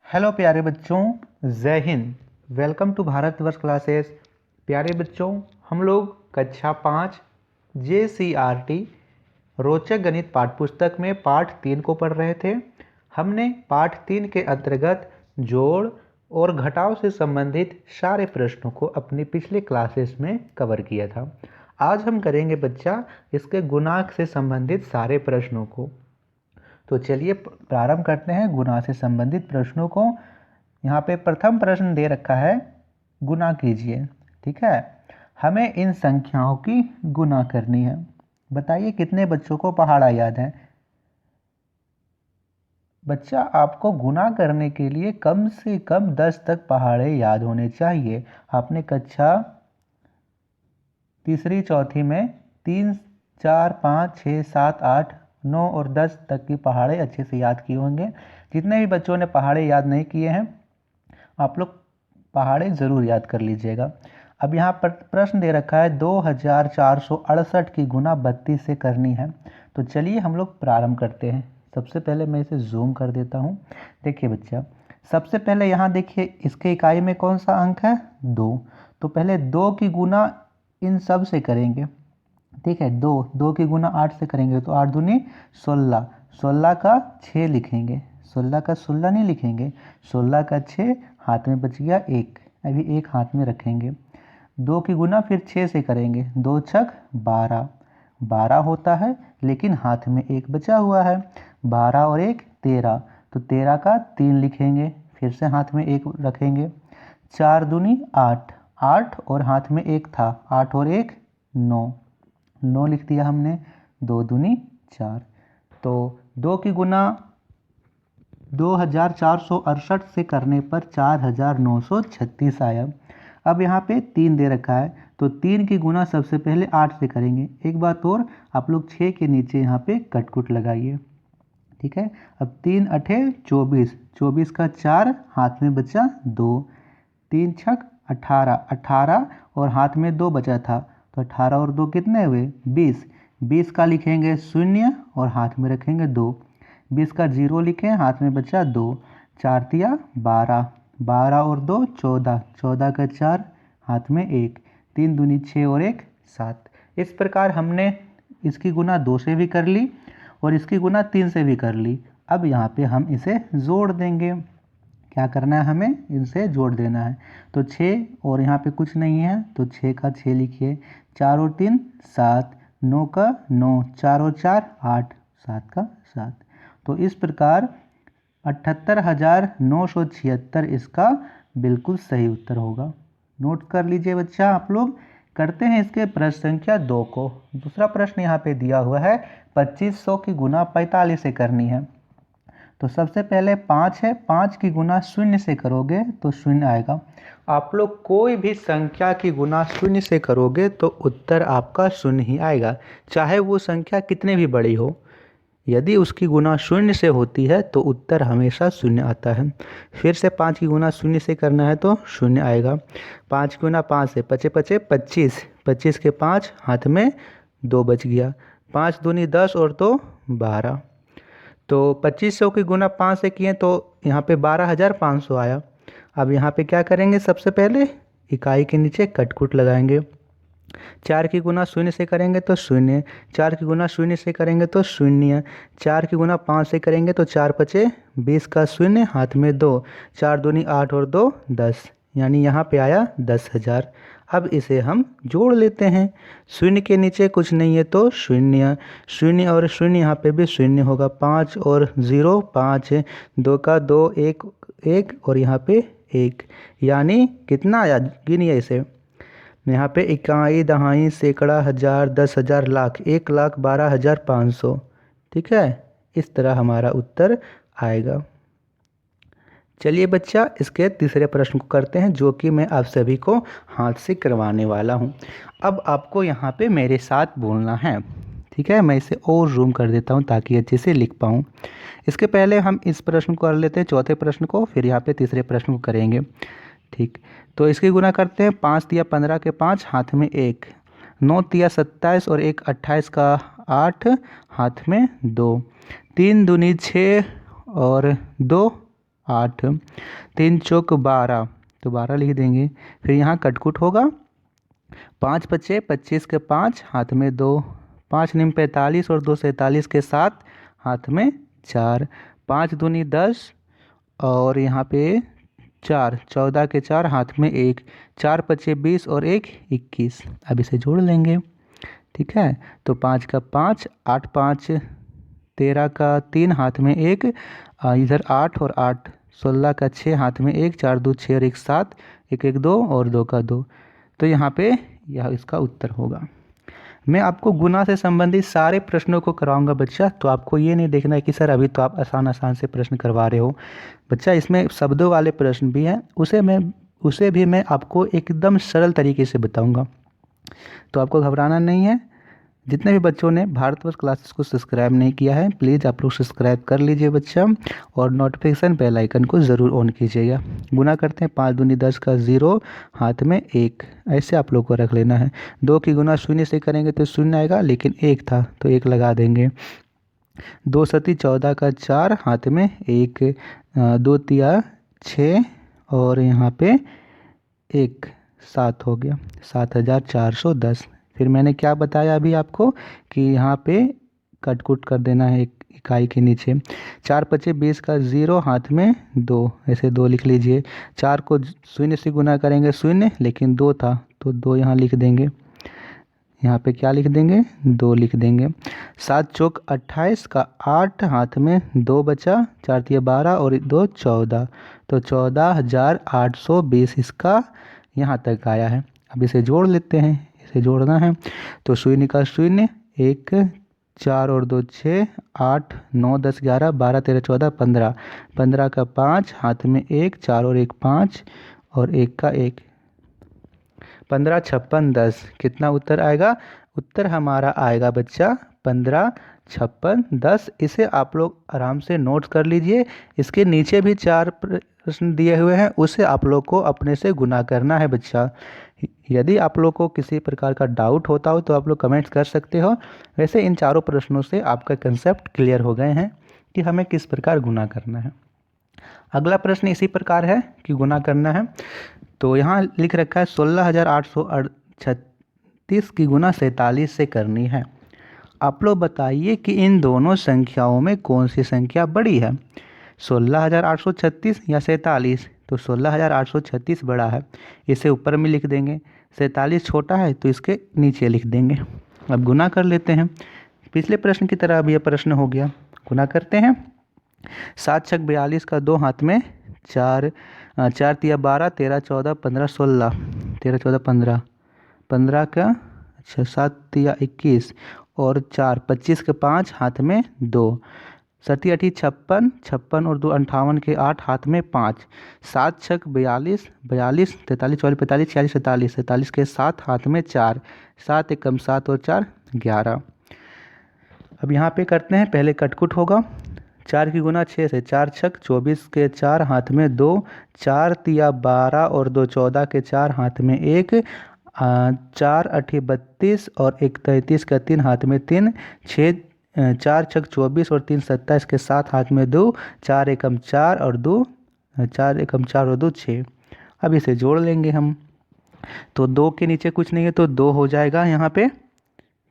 Hello प्यारे बच्चों, Jai Hind. Welcome to Bharatvarsh classes. प्यारे बच्चों, हम लोग कक्षा 5 JCRT रोचक गणित पाठ्यपुस्तक में पाठ 3 को पढ़ रहे थे। हमने पाठ 3 के अंतर्गत जोड़ और घटाव से संबंधित सारे प्रश्नों को अपनी पिछले क्लासेस में कवर किया था। आज हम करेंगे बच्चा इसके गुणांक से संबंधित सारे प्रश्नों को। तो चलिए प्रारंभ करते हैं गुणा से संबंधित प्रश्नों को। यहाँ पे प्रथम प्रश्न दे रखा है, गुणा कीजिए। ठीक है, हमें इन संख्याओं की गुणा करनी है। बताइए कितने बच्चों को पहाड़ा याद है? बच्चा, आपको गुणा करने के लिए कम से कम 10 तक पहाड़े याद होने चाहिए। आपने कक्षा तीसरी चौथी में 3, 4, 5, 6, 7, 8, 9 और 10 तक की पहाड़े अच्छे से याद किए होंगे। जितने भी बच्चों ने पहाड़े याद नहीं किए हैं, आप लोग पहाड़े ज़रूर याद कर लीजिएगा। अब यहाँ पर प्रश्न दे रखा है 2468 की गुणा 32 से करनी है। तो चलिए हम लोग प्रारंभ करते हैं। सबसे पहले मैं इसे जूम कर देता हूँ। देखिए बच्चा, सबसे पहले यहाँ देखिए इसके इकाई में कौन सा अंक है? 2। तो पहले 2 की गुणा इन सब से करेंगे। ठीक है, 2 की गुना 8 से करेंगे तो 8 दूनी 16, 16 का 6 लिखेंगे, 16 का 16 नहीं लिखेंगे, 16 का 6, हाथ में बच गया 1, अभी 1 हाथ में रखेंगे। 2 की गुना फिर 6 से करेंगे, 2 छक 12, 12 होता है लेकिन हाथ में 1 बचा हुआ है, 12 और 1 13, तो 13 का 3 लिखेंगे, फिर से हाथ में 1 रखेंगे। 4 दूनी 8, 8 और हाथ में 1 था, 8 और 1 9, 9 लिख दिया हमने। 2 दूनी 4, तो 2 की गुना 2468 से करने पर 4936 आया। अब यहाँ पे 3 दे रखा है, तो 3 की गुना सबसे पहले 8 से करेंगे। एक बात और, आप लोग 6 के नीचे यहाँ पे कटकुट लगाइए। ठीक है, अब 3 अठे 24, 24 का 4, हाथ में बचा 2, 3 छक 18, 18 और हाथ में 2 बचा था, तो 18 और 2 कितने हुए? 20, 20 का लिखेंगे 0 और हाथ में रखेंगे 2, 20 का 0 लिखें, हाथ में बचा 2, 4 तिया 12, 12 और 2 14, 14 का 4, हाथ में 1, 3 दूनी 6 और 1 7। इस प्रकार हमने इसकी गुना 2 से भी कर ली और इसकी गुना 3 से भी कर ली। अब यहाँ पे हम इसे जोड़ देंगे। क्या करना है? हमें इनसे जोड़ देना है। तो 6 और यहाँ पे कुछ नहीं है, तो 6 का 6 लिखिए, 4 और 3 7, 9 का 9, 4 और 4 8, 7 का 7। तो इस प्रकार 78,976 इसका बिल्कुल सही उत्तर होगा। नोट कर लीजिए बच्चा आप लोग। करते हैं इसके प्रश्न संख्या 2 को। दूसरा प्रश्न यहाँ पे दिया हुआ है 2500 की गुना 45 से करनी है। तो सबसे पहले 5 है, 5 की गुना 0 से करोगे तो 0 आएगा। आप लोग कोई भी संख्या की गुना 0 से करोगे तो उत्तर आपका 0 ही आएगा, चाहे वो संख्या कितने भी बड़ी हो। यदि उसकी गुना 0 से होती है तो उत्तर हमेशा 0 आता है। फिर से 5 की गुना 0 से करना है तो 0 आएगा। 5 की गुना 5 से 5 5 25, 25 के 5, हाथ में 2 बच गया, 5 दूनी 10 और 2 12। तो 2500 की गुना 5 से किए तो यहाँ पे 12,500 आया। अब यहाँ पे क्या करेंगे? सबसे पहले इकाई के नीचे कटकुट लगाएंगे। 4 की गुना 0 से करेंगे तो 0, 4 की गुना 0 से करेंगे तो 0, 4 की गुना 5 से करेंगे तो 4 पचे 20 का 0, हाथ में 2, 4 दूनी 8 और 2 10, यानी यहाँ पे आया 10,000। अब इसे हम जोड़ लेते हैं। 0 के नीचे कुछ नहीं है तो 0, 0 और 0 यहाँ पे भी 0 होगा, 5 और 0 5, 2 का 2 1 1 और यहाँ पे 1, यानी कितना आया? गिनिए इसे। यहाँ पे इकाई दहाई सैकड़ा हज़ार 10,000 लाख 1,12,500। ठीक है, इस तरह हमारा उत्तर आएगा। चलिए बच्चा, इसके तीसरे प्रश्न को करते हैं, जो कि मैं आप सभी को हाथ से करवाने वाला हूँ। अब आपको यहाँ पे मेरे साथ बोलना है। ठीक है, मैं इसे और जूम कर देता हूँ ताकि अच्छे से लिख पाऊँ। इसके पहले हम इस प्रश्न को कर लेते हैं, चौथे प्रश्न को, फिर यहाँ पे तीसरे प्रश्न को करेंगे। ठीक, तो इसकी गुना करते हैं। 5 तिया 15 के 5, हाथ में 1, 9 तिया 27 और 1 28 का 8, हाथ में 2, 3 दूनी 6 और 2 8, 3 चौक 12, तो 12 लिख देंगे। फिर यहाँ कटकुट होगा, 5 बचे 25 के 5 हाथ में 2, 5 निम 45 और 2 47 के 7 हाथ में 4, 5 दूनी 10 और यहाँ पे 4, 14 के 4 हाथ में 1, 4 बचे 20 और 1 21। अब इसे जोड़ लेंगे, ठीक है। तो 5 का 5, 8 5 13 का 3 हाथ में 1, इधर 8 और 8 16 का 6 हाथ में 1, 4 2 6 और 1 7, 1 1 2 और 2 का 2। तो यहाँ पे यह इसका उत्तर होगा। मैं आपको गुना से संबंधित सारे प्रश्नों को कराऊंगा बच्चा, तो आपको ये नहीं देखना है कि सर अभी तो आप आसान आसान से प्रश्न करवा रहे हो। बच्चा इसमें शब्दों वाले प्रश्न भी हैं, उसे भी मैं आपको एकदम सरल तरीके से बताऊंगा, तो आपको घबराना नहीं है। जितने भी बच्चों ने भारतवर्ष क्लासेस को सब्सक्राइब नहीं किया है, प्लीज़ आप लोग सब्सक्राइब कर लीजिए बच्चा, और नोटिफिकेशन बेल आइकन को ज़रूर ऑन कीजिएगा। गुना करते हैं, 5 दूनी 10 का 0 हाथ में 1, ऐसे आप लोग को रख लेना है। 2 की गुना 0 से करेंगे तो 0 आएगा, लेकिन 1 था तो 1 लगा देंगे। 2 सती 14 का 4 हाथ में 1, 2 तिया 6 और यहाँ पे 1 7 हो गया, 7410। फिर मैंने क्या बताया अभी आपको कि यहाँ पे कटकुट कर देना है एक इकाई के नीचे। 4 पचे 20 का 0 हाथ में 2, ऐसे 2 लिख लीजिए। 4 को 0 से गुना करेंगे 0, लेकिन 2 था तो 2 यहाँ लिख देंगे। यहाँ पे क्या लिख देंगे, 2 लिख देंगे। 7 चौक 28 का 8 हाथ में 2 बचा, 4 तिया 12 और 2 14, तो 14,820 इसका यहाँ तक आया है। अब इसे जोड़ लेते हैं, इसे जोड़ना है तो 0 का 0, 1 4 और 2 6, 8 9 10 11 12 13 14 15, 15 का 5 हाथ में 1, 4 और 1 5 और 1 का 1, 15 56 10। कितना उत्तर आएगा, उत्तर हमारा आएगा बच्चा 15 56 10। इसे आप लोग आराम से नोट कर लीजिए। इसके नीचे भी 4 प्रश्न दिए हुए हैं, उसे आप लोग को अपने से गुना करना है बच्चा। यदि आप लोग को किसी प्रकार का डाउट होता हो तो आप लोग कमेंट्स कर सकते हो। वैसे इन चारों प्रश्नों से आपका कंसेप्ट क्लियर हो गए हैं कि हमें किस प्रकार गुना करना है। अगला प्रश्न इसी प्रकार है कि गुना करना है, तो यहाँ लिख रखा है 16,836 की गुना 47 से करनी है। आप लोग बताइए कि इन दोनों संख्याओं में कौन सी संख्या बड़ी है, 16,836 या 47। तो 16,836 बड़ा है, इसे ऊपर में लिख देंगे। 47 छोटा है तो इसके नीचे लिख देंगे। अब गुना कर लेते हैं, पिछले प्रश्न की तरह अब यह प्रश्न हो गया। गुना करते हैं, 7 छक 42 का 2 हाथ में 4, 4 तिया 12 13 14 15 16, 13 14 15, 15 का 7 तिया 21 और 4 25 के 5 हाथ में 2, 7 8 56, 56 और 2 58 के 8 हाथ में 5, 7 छक 42 42 43 44 45 46 47, 47 के 7 हाथ में 4, 7 एकम 7 और 4 11। अब यहाँ पे करते हैं, पहले कटकुट होगा। 4 की गुना 6 से, 4 छक 24 के 4 हाथ में 2, 4 तिया 12 और 2 14 के 4 हाथ में 1, 4 8 32 और 1 33 का 3 हाथ में 3, 6 4 छक 24 और 3 27 के 7 हाथ में 2, 4 एकम 4 और 2 4 एकम 4 और 2 6। अब इसे जोड़ लेंगे हम, तो 2 के नीचे कुछ नहीं है तो 2 हो जाएगा यहाँ पे,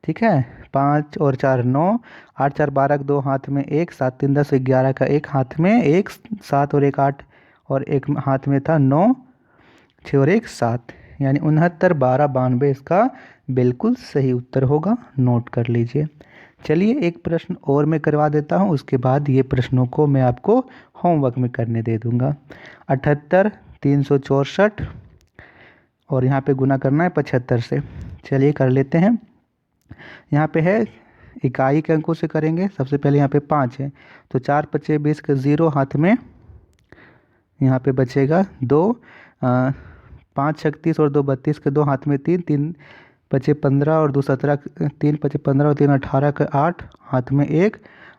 ठीक है। 5 और 4 9, 8 4 12 2 हाथ में 1, 7 3 10 11 का 1 हाथ में 1, 7 और 1 8 और 1 हाथ में था 9, 6 और 1 7, यानी 69 12 92 इसका बिल्कुल सही उत्तर होगा। नोट कर लीजिए। चलिए एक प्रश्न और मैं करवा देता हूँ, उसके बाद ये प्रश्नों को मैं आपको होमवर्क में करने दे दूँगा। 78 364 और यहाँ पे गुना करना है 75 से। चलिए कर लेते हैं। यहाँ पे है इकाई के अंकों से करेंगे। सबसे पहले यहाँ पे 5 है, तो 4 पचे 20 का 0 हाथ में यहाँ पे बचेगा 2, 5 36 और 2 32 के 2 हाथ में 3, 3 पचे 15 और 2 17, 3 पचे 15 और 3 18 का 8 हाथ में 1,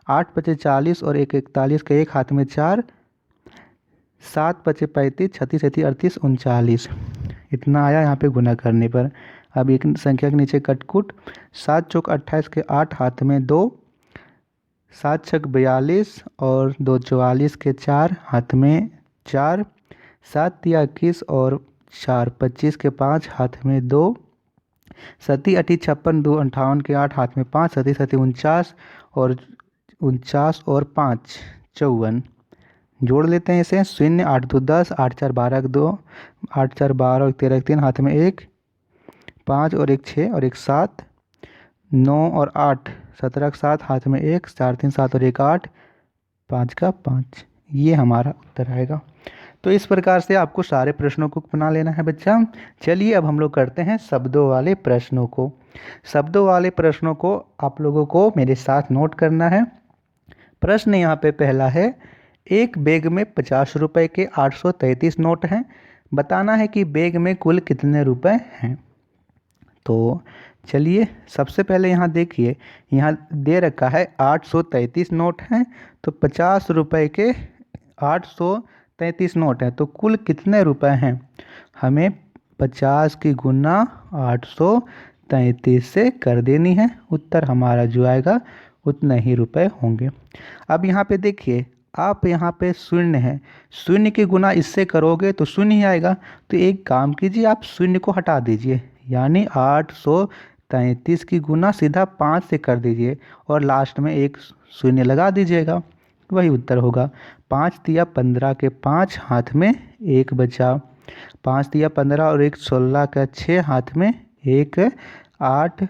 8 पचे 40 और 1 41 का 1 हाथ में 4, 7 पचे 35 36 37 38 39, इतना आया यहाँ पे गुना करने पर। अब एक संख्या के नीचे कटकुट, 7 चौक 28 के 8 हाथ में 2, 7 छक 42 और 2 44 के 4 हाथ में 4, 7 तिया 21 और 4 25 के 5 हाथ में 2, 7 8 56 2 58 के 8 हाथ में 5, 7 7 49 और 5 54। जोड़ लेते हैं इसे। 0 8 2 10 8 4 12 2 8 4 12 और 13 3 हाथ में 1, 5 और 1 6 और 1 7, 9 और 8 17 के 7 हाथ में 1, 4 3 7 और 1 8, 5 का 5। ये हमारा उत्तर आएगा। तो इस प्रकार से आपको सारे प्रश्नों को बना लेना है बच्चा। चलिए अब हम लोग करते हैं शब्दों वाले प्रश्नों को। शब्दों वाले प्रश्नों को आप लोगों को मेरे साथ नोट करना है। प्रश्न यहाँ पे पहला है, एक बैग में 50 रुपए के 833 नोट हैं, बताना है कि बैग में कुल कितने रुपए हैं। तो चलिए सबसे पहले यहाँ देखिए, यहाँ दे रखा है 833 नोट हैं, तो 50 रुपए के 833 नोट हैं, तो कुल कितने रुपए हैं। हमें 50 की गुना 833 से कर देनी है। उत्तर हमारा जो आएगा उतने ही रुपए होंगे। अब यहाँ पे देखिए, आप यहाँ पे शून्य है, शून्य की गुना इससे करोगे तो शून्य ही आएगा। तो एक काम कीजिए, आप शून्य को हटा दीजिए, यानी 833 की गुना सीधा 5 से कर दीजिए और लास्ट में एक शून्य लगा दीजिएगा, वही उत्तर होगा। 5 तिया 15 के 5 हाथ में 1 बचा, 5 तिया 15 और 1 16 का 6 हाथ में 1 8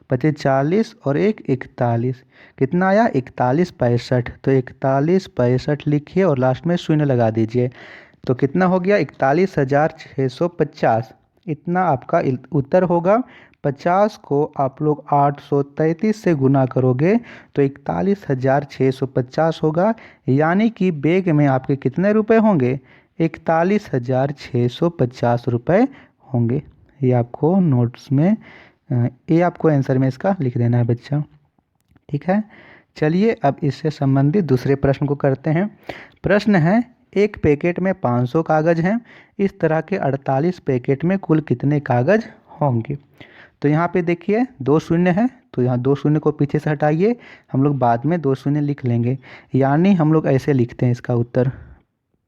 बचे 40 और 1 41। कितना आया 41 65। तो 41 65 लिखिए और लास्ट में शून्य लगा दीजिए, तो कितना हो गया 41,650। इतना आपका उत्तर होगा। 50 को आप लोग 833 से गुना करोगे तो 41,650 होगा, यानी कि बैग में आपके कितने रुपए होंगे 41,650 रुपये होंगे। ये आपको नोट्स में ये आपको आंसर में इसका लिख देना है बच्चा, ठीक है। चलिए अब इससे संबंधित दूसरे प्रश्न को करते हैं। प्रश्न है, एक पैकेट में 500 कागज़ हैं, इस तरह के 48 पैकेट में कुल कितने कागज़ होंगे। तो यहाँ पे देखिए 2 शून्य है, तो यहाँ 2 शून्य को पीछे से हटाइए, हम लोग बाद में 2 शून्य लिख लेंगे, यानी हम लोग ऐसे लिखते हैं इसका उत्तर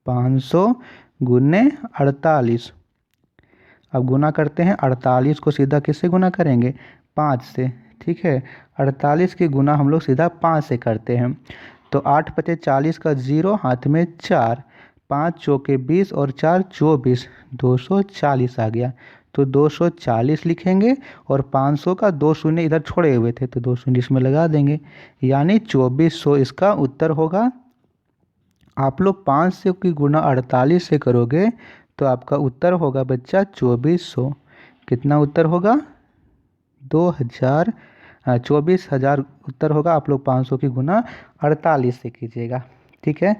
500 गुने 48। अब गुना करते हैं, 48 को सीधा किससे गुना करेंगे 5 से, ठीक है। 48 की गुना हम लोग सीधा 5 से करते हैं, तो 8 पचे 40 का 0 हाथ में 4, 5 चौके 20 और 4 24, 240 आ गया। तो 240 लिखेंगे और 500 का 2 शून्य इधर छोड़े हुए थे, तो 2 शून्य इसमें लगा देंगे, यानी 2400 इसका उत्तर होगा। आप लोग 500 की गुना 48 से करोगे तो आपका उत्तर होगा बच्चा 2400। कितना उत्तर होगा 24,000 उत्तर होगा। आप लोग 500 की गुना 48 से कीजिएगा, ठीक है।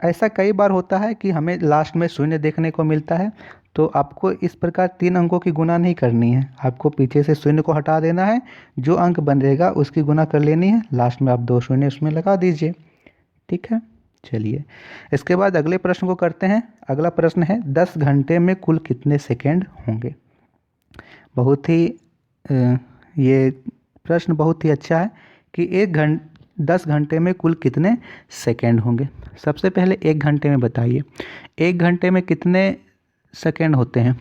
ऐसा कई बार होता है कि हमें लास्ट में शून्य देखने को मिलता है, तो आपको इस प्रकार 3 अंकों की गुना नहीं करनी है, आपको पीछे से शून्य को हटा देना है, जो अंक बनेगा उसकी गुना कर लेनी है, लास्ट में आप 2 शून्य उसमें लगा दीजिए, ठीक है। चलिए इसके बाद अगले प्रश्न को करते हैं। अगला प्रश्न है, 10 घंटे में कुल कितने सेकेंड होंगे। बहुत ही ये प्रश्न बहुत ही अच्छा है कि 10 घंटे में कुल कितने सेकेंड होंगे। सबसे पहले 1 घंटे में बताइए, 1 घंटे में कितने सेकेंड होते हैं।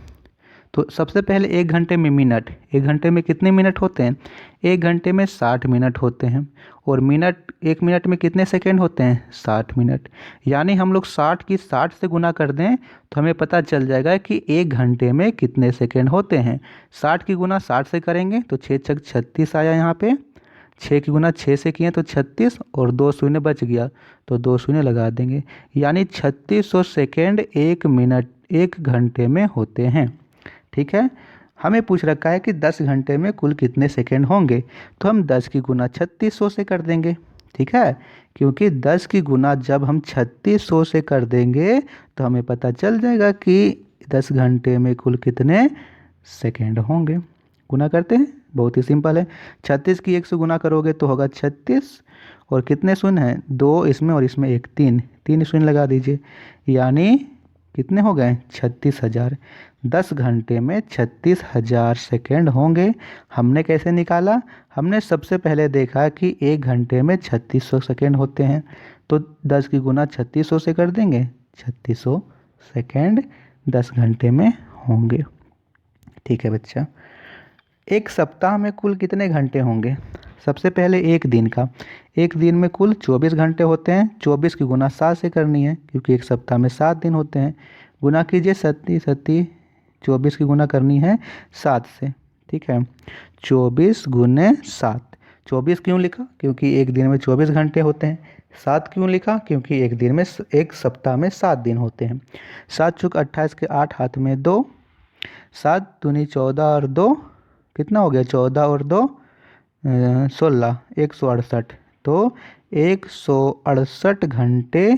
तो सबसे पहले 1 घंटे में मिनट, 1 घंटे में कितने मिनट होते हैं 1 घंटे में 60 मिनट होते हैं, और मिनट 1 मिनट में कितने सेकेंड होते हैं 60 मिनट, यानी हम लोग 60 की 60 से गुना कर दें तो हमें पता चल जाएगा कि 1 घंटे में कितने सेकेंड होते हैं। 60 की गुना 60 से करेंगे तो 6 छक 36 आया, यहाँ पे 6 की गुना 6 से किए तो 36 और 2 शून्य बच गया, तो 2 शून्य लगा देंगे, यानी 3600 सेकेंड 1 घंटे में होते हैं, ठीक है। हमें पूछ रखा है कि 10 घंटे में कुल कितने सेकेंड होंगे, तो हम 10 की गुना 3600 से कर देंगे, ठीक है, क्योंकि 10 की गुना जब हम 3600 से कर देंगे तो हमें पता चल जाएगा कि 10 घंटे में कुल कितने सेकेंड होंगे। गुना करते हैं, बहुत ही सिंपल है। 36 की 1 से गुना करोगे तो होगा 36, और कितने शून्य हैं 2 इसमें और इसमें 1 3 शून्य लगा दीजिए, यानी कितने हो गए 36,000। 10 घंटे में 36,000 सेकेंड होंगे। हमने कैसे निकाला? हमने सबसे पहले देखा कि 1 घंटे में 3600 सेकेंड होते हैं, तो 10 की गुना 3600 से कर देंगे। 3600 सेकेंड 10 घंटे में होंगे। ठीक है बच्चा। एक सप्ताह में कुल कितने घंटे होंगे? सबसे पहले एक दिन का। एक दिन में कुल 24 घंटे होते हैं। 24 की गुना 7 से करनी है, क्योंकि एक सप्ताह में 7 दिन होते हैं। गुना कीजिए 24 की गुना करनी है 7 से। ठीक है, 24 गुने 7। 24 क्यों लिखा? क्योंकि एक दिन में 24 घंटे होते हैं। 7 क्यों लिखा? क्योंकि एक दिन में एक सप्ताह में 7 दिन होते हैं। 7 चौक 28 के 8 हाथ में 2। 7 दूनी 14 और 2 कितना हो गया? 14 और 2 16, 168। तो 168 घंटे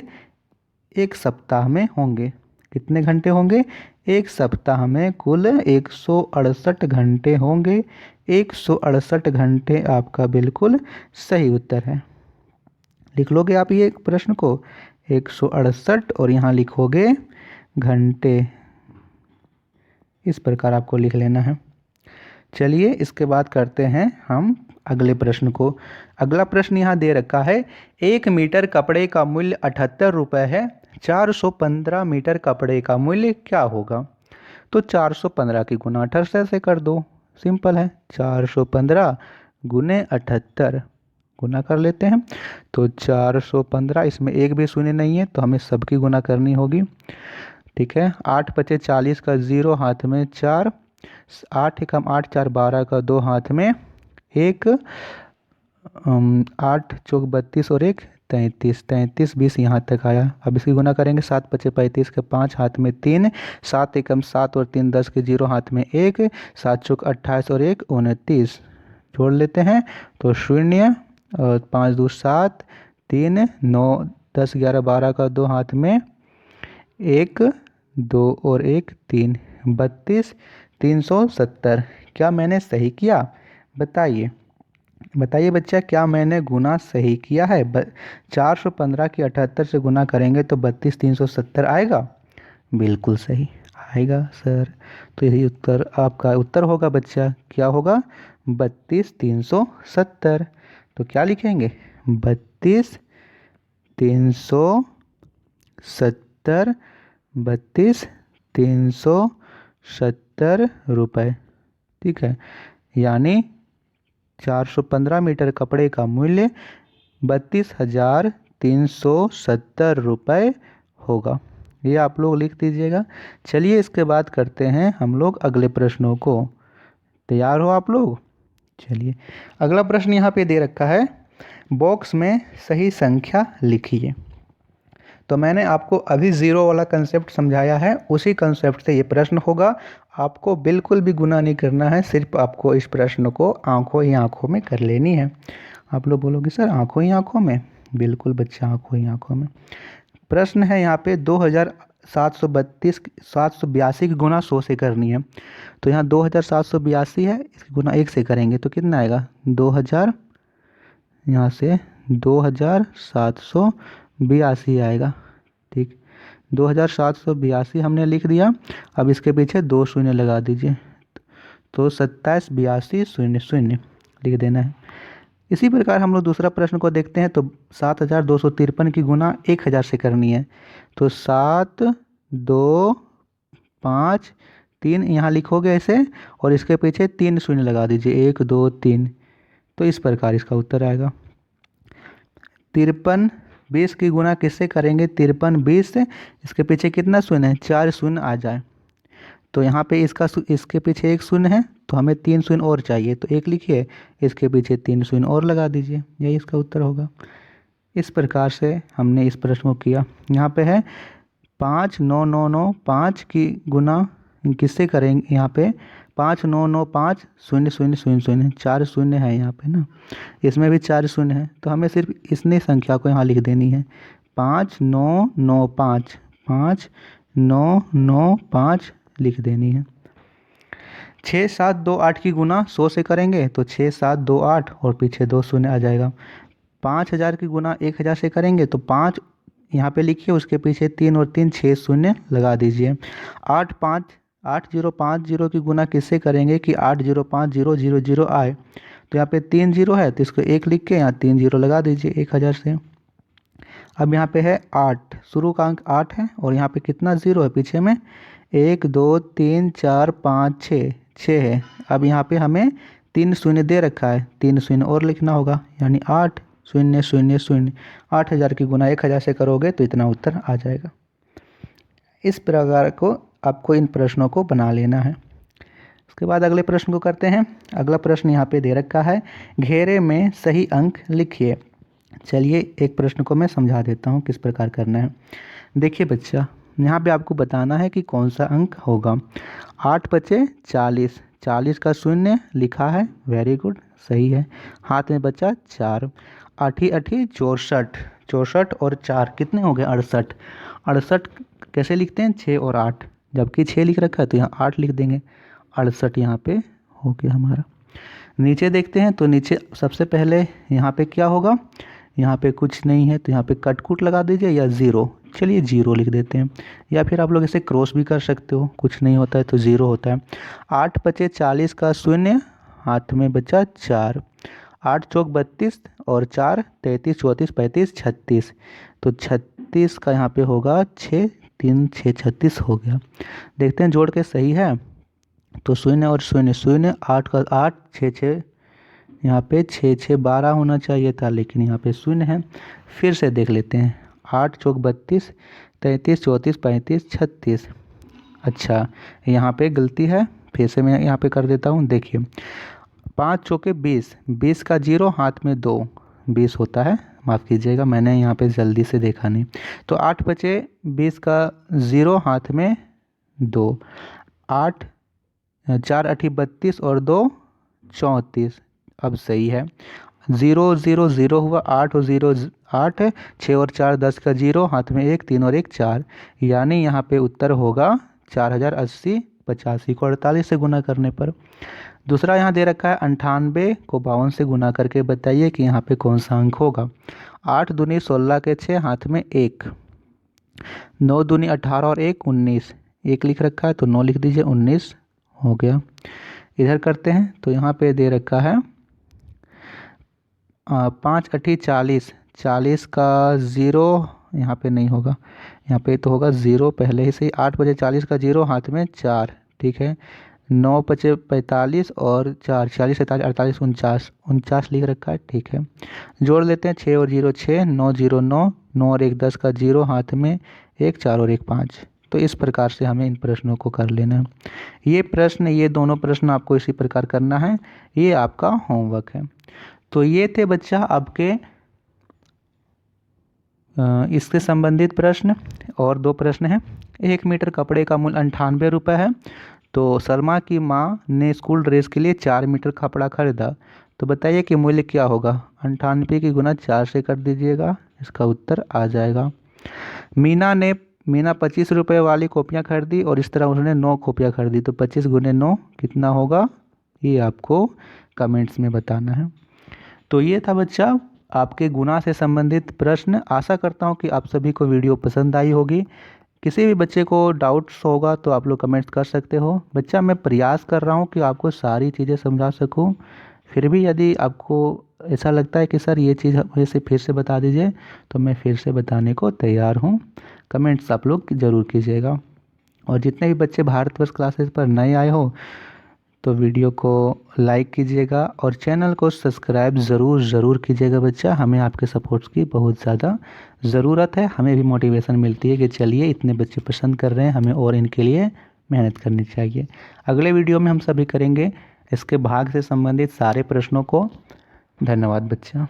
एक सप्ताह में होंगे। कितने घंटे होंगे? एक सप्ताह में कुल 168 घंटे होंगे। 168 घंटे आपका बिल्कुल सही उत्तर है। लिख लोगे आप ये प्रश्न को 168 और यहाँ लिखोगे घंटे। इस प्रकार आपको लिख लेना है। चलिए इसके बाद करते हैं हम अगले प्रश्न को। अगला प्रश्न यहाँ दे रखा है, 1 मीटर कपड़े का मूल्य 78 रुपये है। 415 मीटर कपड़े का मूल्य क्या होगा? तो 415 की गुना 78 से कर दो। सिंपल है, 415 गुने 78 गुना कर लेते हैं। तो 415, इसमें एक भी शून्य नहीं है, तो हमें सबकी गुना करनी होगी। ठीक है, 8 पचे 40 का 0 हाथ में 4, 8 एकम 8 4 12 का 2 हाथ में 1, 8 चौक 32 और 1 33, 33 20 यहाँ तक आया। अब इसकी गुना करेंगे। 7 पचे 35 के 5 हाथ में 3, 7 एकम 7 और 3 10 के 0 हाथ में 1, 7 चौक 28 और 1 29 जोड़ लेते हैं तो 0 और 5 2 7, 3 9 10 11 12 का 2 हाथ में 1 2 और 1 3, 32 370। क्या मैंने सही किया? बताइए बताइए बच्चा, क्या मैंने गुना सही किया है? 415 की 78 से गुना करेंगे तो 32 370 आएगा। बिल्कुल सही आएगा सर। तो यही उत्तर आपका उत्तर होगा बच्चा। क्या होगा? 32 370। तो क्या लिखेंगे? 32 370, 32 370 रुपये। ठीक है, यानी 415 मीटर कपड़े का मूल्य 32,370 रुपये होगा। ये आप लोग लिख दीजिएगा। चलिए इसके बाद करते हैं हम लोग अगले प्रश्नों को। तैयार हो आप लोग? चलिए अगला प्रश्न यहाँ पे दे रखा है, बॉक्स में सही संख्या लिखिए। तो मैंने आपको अभी ज़ीरो वाला कंसेप्ट समझाया है, उसी कंसेप्ट से ये प्रश्न होगा। आपको बिल्कुल भी गुना नहीं करना है, सिर्फ आपको इस प्रश्न को आंखों ही आंखों में कर लेनी है। आप लोग बोलोगे सर आंखों ही आंखों में? बिल्कुल बच्चा, आंखों ही आंखों में। प्रश्न है यहाँ पे 2782 की गुना 100 से करनी है। तो यहाँ 2782 है, इसकी गुना 1 से करेंगे तो कितना आएगा? 2000, यहाँ से 2782 आएगा। ठीक, 2782 हमने लिख दिया। अब इसके पीछे 2 शून्य लगा दीजिए, तो 27 82 0 0 लिख देना है। इसी प्रकार हम लोग दूसरा प्रश्न को देखते हैं। तो 7253 की गुना 1000 से करनी है। तो 7 2 5 3 यहाँ लिखोगे ऐसे, और इसके पीछे 3 शून्य लगा दीजिए, 1 2 3। तो इस प्रकार इसका उत्तर आएगा। 53 20 की गुना किससे करेंगे? 53 20 से इसके पीछे कितना शून्य है? 4 शून्य आ जाए। तो यहाँ पे इसके पीछे 1 शून्य है, तो हमें 3 शून्य और चाहिए, तो 1 लिखिए, इसके पीछे 3 शून्य और लगा दीजिए। यही इसका उत्तर होगा। इस प्रकार से हमने इस प्रश्न को किया। यहाँ पे है 5 9 9 9 5 की गुना किससे करेंगे? यहाँ पे 5 9 9 5 0 0 0 0, 4 शून्य है यहाँ पे ना, इसमें भी 4 शून्य है, तो हमें सिर्फ इतनी संख्या को यहाँ लिख देनी है। 5 9 9 5 5 9 9 5 लिख देनी है। 6 7 2 8 की गुना 100 से करेंगे तो 6 7 2 8 और पीछे 2 शून्य आ जाएगा। 5000 की गुना 1000 से करेंगे तो 5 यहाँ पे लिखिए, उसके पीछे 3 और 3 6 शून्य लगा दीजिए। 8050 की गुना किससे करेंगे कि 805000 आए। तो यहाँ पे 3 जीरो है तो इसको 1 लिख के यहाँ 3 जीरो लगा दीजिए 1000 से। अब यहाँ पे है 8, शुरू का अंक 8 है और यहाँ पे कितना जीरो है पीछे में, 1 2 3 4 5 6 है। अब यहाँ पे हमें 3 शून्य दे रखा है, 3 शून्य और लिखना होगा, यानी 8 0 0 0। 8000 की गुना 1000 से करोगे तो इतना उत्तर आ जाएगा। इस प्रकार को आपको इन प्रश्नों को बना लेना है। उसके बाद अगले प्रश्न को करते हैं। अगला प्रश्न यहाँ पे दे रखा है, घेरे में सही अंक लिखिए। चलिए एक प्रश्न को मैं समझा देता हूँ किस प्रकार करना है। देखिए बच्चा, यहाँ पे आपको बताना है कि कौन सा अंक होगा। 8 बचे 40, 40 का शून्य लिखा है, वेरी गुड, सही है। हाथ में बचा 4, 8 8 64, 64 और 4 कितने हो गए 68। 68 कैसे लिखते हैं, 6 और 8, जबकि 6 लिख रखा है तो यहाँ 8 लिख देंगे। 68 यहाँ पे हो गया हमारा। नीचे देखते हैं तो नीचे सबसे पहले यहाँ पे क्या होगा, यहाँ पे कुछ नहीं है तो यहाँ पे कटकुट लगा दीजिए या ज़ीरो। चलिए ज़ीरो लिख देते हैं, या फिर आप लोग इसे क्रॉस भी कर सकते हो, कुछ नहीं होता है तो ज़ीरो होता है। 8 बचे 40 का शून्य, हाथ में बचा 4, 8 चौक 32 और 4 33 34 35 36, तो 36 का यहाँ पे होगा 6 3 6 36 हो गया। देखते हैं जोड़ के सही है तो शून्य और शून्य शून्य, 8 का 8 6 6, यहाँ पे 6 6 12 होना चाहिए था लेकिन यहाँ पे शून्य है। फिर से देख लेते हैं, 8 चौक 32 33 34 35 36। अच्छा यहाँ पे गलती है, फिर से मैं यहाँ पे कर देता हूँ। देखिए 5 चौके 20, 20 का जीरो हाथ में 2, 20 होता है, माफ़ कीजिएगा मैंने यहाँ पे जल्दी से देखा नहीं। तो 8 बचे 20 का ज़ीरो हाथ में 2, 8 4 8 32 और 2 34। अब सही है, 0 0 0 हुआ, 8 और 0 8, 6 और 4 10 का जीरो, हाथ में 1, 3 और 1 4, यानी यहाँ पे उत्तर होगा 4080 85 को 48 से गुना करने पर। दूसरा यहाँ दे रखा है 98 को 52 से गुना करके बताइए कि यहाँ पे कौन सा अंक होगा। 8 दूनी 16 के 6, हाथ में 1, 9 दूनी 18 और 1 19, 1 लिख रखा है तो 9 लिख दीजिए, 19 हो गया। इधर करते हैं तो यहाँ पे दे रखा है 5 8 40, 40 का ज़ीरो यहाँ पे नहीं होगा, यहाँ पे तो होगा ज़ीरो पहले ही से। 8 बजे 40 का जीरो, हाथ में 4, ठीक है। 9 बचे 45 और 4 46 47 48 49, 49 लिख रखा है, ठीक है। जोड़ लेते हैं, 6 और 0 6, 9 0 9, 9 और 1 10 का जीरो, हाथ में 1 4 और 1 5। तो इस प्रकार से हमें इन प्रश्नों को कर लेना है। ये प्रश्न, ये दोनों प्रश्न आपको इसी प्रकार करना है, ये आपका होमवर्क है। तो ये थे बच्चा आपके इससे संबंधित प्रश्न। और 2 प्रश्न हैं। 1 मीटर कपड़े का मूल्य 98 रुपये है, तो सलमा की माँ ने स्कूल ड्रेस के लिए 4 मीटर कपड़ा खरीदा, तो बताइए कि मूल्य क्या होगा। 98 की गुना 4 से कर दीजिएगा, इसका उत्तर आ जाएगा। मीना 25 रुपये वाली कॉपियाँ खरीदी और इस तरह उन्होंने 9 कॉपियाँ खरीदी, तो 25 गुने 9 कितना होगा, ये आपको कमेंट्स में बताना है। तो ये था बच्चा आपके गुणा से संबंधित प्रश्न। आशा करता हूँ कि आप सभी को वीडियो पसंद आई होगी। किसी भी बच्चे को डाउट्स होगा तो आप लोग कमेंट्स कर सकते हो। बच्चा मैं प्रयास कर रहा हूँ कि आपको सारी चीज़ें समझा सकूँ, फिर भी यदि आपको ऐसा लगता है कि सर ये चीज़ वैसे फिर से बता दीजिए, तो मैं फिर से बताने को तैयार हूँ। कमेंट्स आप लोग ज़रूर कीजिएगा। और जितने भी बच्चे भारतवर्ष क्लासेस पर नए आए हो तो वीडियो को लाइक कीजिएगा और चैनल को सब्सक्राइब ज़रूर कीजिएगा बच्चा। हमें आपके सपोर्ट्स की बहुत ज़्यादा ज़रूरत है, हमें भी मोटिवेशन मिलती है कि चलिए इतने बच्चे पसंद कर रहे हैं, हमें और इनके लिए मेहनत करनी चाहिए। अगले वीडियो में हम सभी करेंगे इसके भाग से संबंधित सारे प्रश्नों को। धन्यवाद बच्चा।